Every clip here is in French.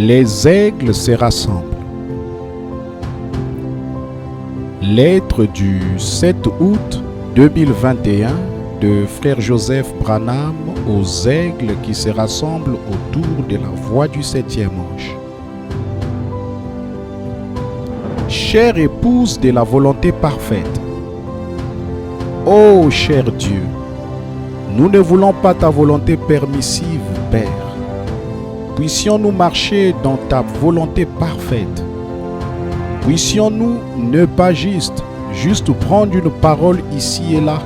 Les aigles se rassemblent. Lettre du 7 août 2021 de Frère Joseph Branham aux aigles qui se rassemblent autour de la voie du 7e ange. Chère épouse de la volonté parfaite, ô cher Dieu, nous ne voulons pas ta volonté permissive, Père. Puissions-nous marcher dans ta volonté parfaite. Puissions-nous ne pas juste prendre une parole ici et là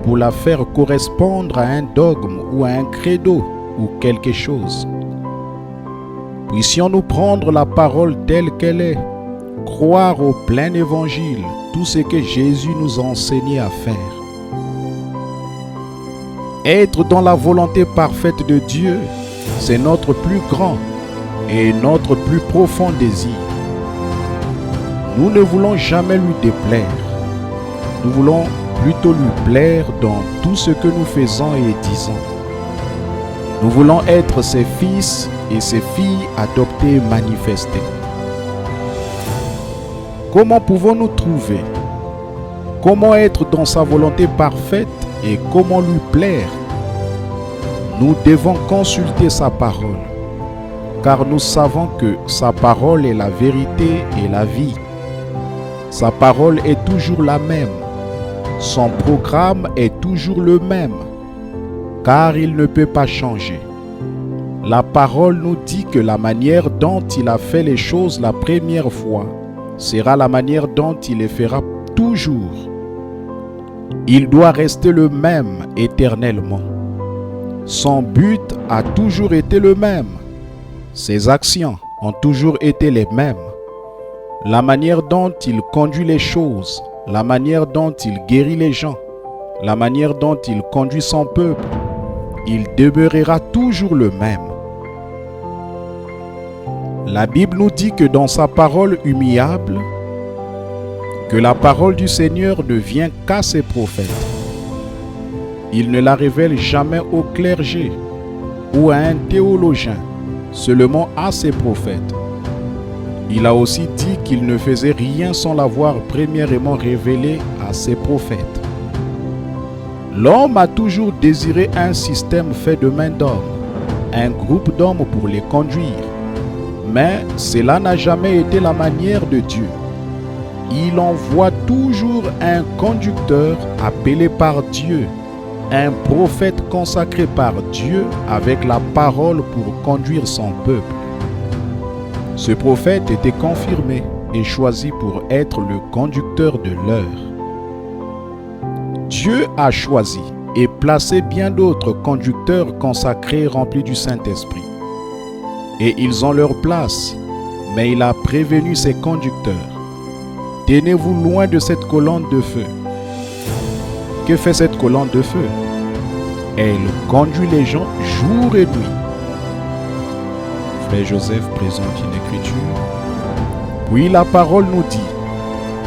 pour la faire correspondre à un dogme ou à un credo ou quelque chose. Puissions-nous prendre la parole telle qu'elle est, croire au plein évangile, tout ce que Jésus nous a enseigné à faire. Être dans la volonté parfaite de Dieu, c'est notre plus grand et notre plus profond désir. Nous ne voulons jamais lui déplaire. Nous voulons plutôt lui plaire dans tout ce que nous faisons et disons. Nous voulons être ses fils et ses filles adoptés et manifestés. Comment pouvons-nous trouver? Comment être dans sa volonté parfaite et comment lui plaire? Nous devons consulter sa parole, car nous savons que sa parole est la vérité et la vie. Sa parole est toujours la même. Son programme est toujours le même, car il ne peut pas changer. La parole nous dit que la manière dont il a fait les choses la première fois sera la manière dont il les fera toujours. Il doit rester le même éternellement. Son but a toujours été le même. Ses actions ont toujours été les mêmes. La manière dont il conduit les choses, la manière dont il guérit les gens, la manière dont il conduit son peuple, il demeurera toujours le même. La Bible nous dit que dans sa parole humiliable, que la parole du Seigneur ne vient qu'à ses prophètes. Il ne la révèle jamais au clergé ou à un théologien, seulement à ses prophètes. Il a aussi dit qu'il ne faisait rien sans l'avoir premièrement révélé à ses prophètes. L'homme a toujours désiré un système fait de main d'homme, un groupe d'hommes pour les conduire. Mais cela n'a jamais été la manière de Dieu. Il envoie toujours un conducteur appelé par Dieu, un prophète consacré par Dieu avec la parole pour conduire son peuple. Ce prophète était confirmé et choisi pour être le conducteur de l'heure. Dieu a choisi et placé bien d'autres conducteurs consacrés remplis du Saint-Esprit. Et ils ont leur place, mais il a prévenu ses conducteurs. Tenez-vous loin de cette colonne de feu. Que fait cette colonne de feu? Elle conduit les gens jour et nuit. Frère Joseph présente une écriture. Puis la parole nous dit,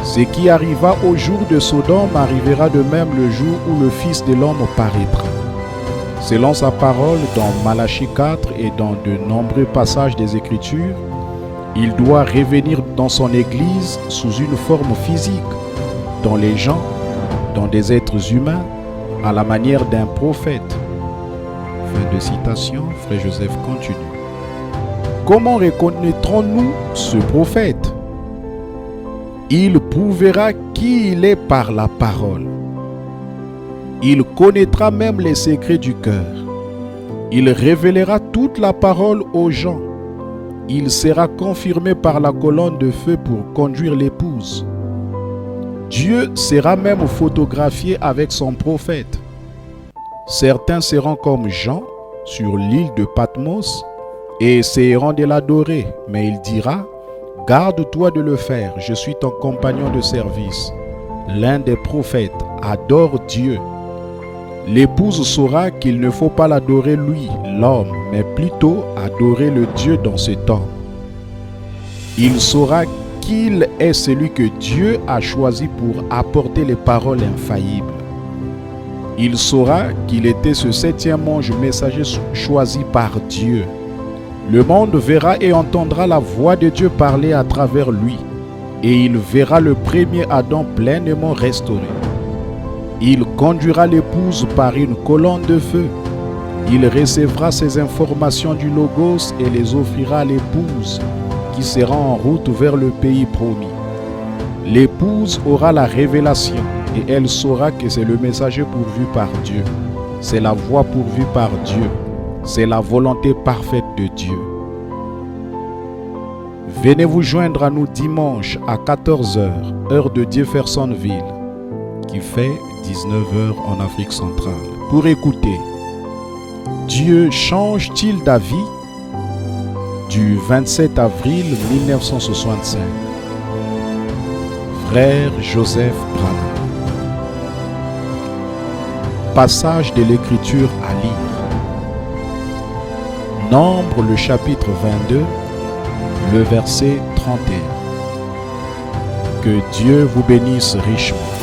ce qui arriva au jour de Sodome arrivera de même le jour où le Fils de l'homme paraîtra. Selon sa parole dans Malachie 4 et dans de nombreux passages des Écritures, il doit revenir dans son Église sous une forme physique, dans les gens, dans des êtres humains, à la manière d'un prophète. Fin de citation, Frère Joseph continue. Comment reconnaîtrons-nous ce prophète? Il prouvera qui il est par la parole. Il connaîtra même les secrets du cœur. Il révélera toute la parole aux gens. Il sera confirmé par la colonne de feu pour conduire l'épouse. Dieu sera même photographié avec son prophète. Certains seront comme Jean sur l'île de Patmos et essaieront de l'adorer, mais il dira, « Garde-toi de le faire, je suis ton compagnon de service. » L'un des prophètes adore Dieu. L'épouse saura qu'il ne faut pas l'adorer lui, l'homme, mais plutôt adorer le Dieu dans cet homme. Il saura qu'il est celui que Dieu a choisi pour apporter les paroles infaillibles. Il saura qu'il était ce 7e ange messager choisi par Dieu. Le monde verra et entendra la voix de Dieu parler à travers lui, et il verra le premier Adam pleinement restauré. Il conduira l'épouse par une colonne de feu. Il recevra ces informations du Logos et les offrira à l'épouse qui sera en route vers le pays promis. L'épouse aura la révélation et elle saura que c'est le messager pourvu par Dieu. C'est la voie pourvue par Dieu. C'est la volonté parfaite de Dieu. Venez vous joindre à nous dimanche à 14h, heure de Jeffersonville, qui fait 19h en Afrique centrale, pour écouter Dieu change-t-il d'avis du 27 avril 1965. Frère Joseph Branham. Passage de l'Écriture à lire. Nombre le chapitre 22, le verset 31. Que Dieu vous bénisse richement.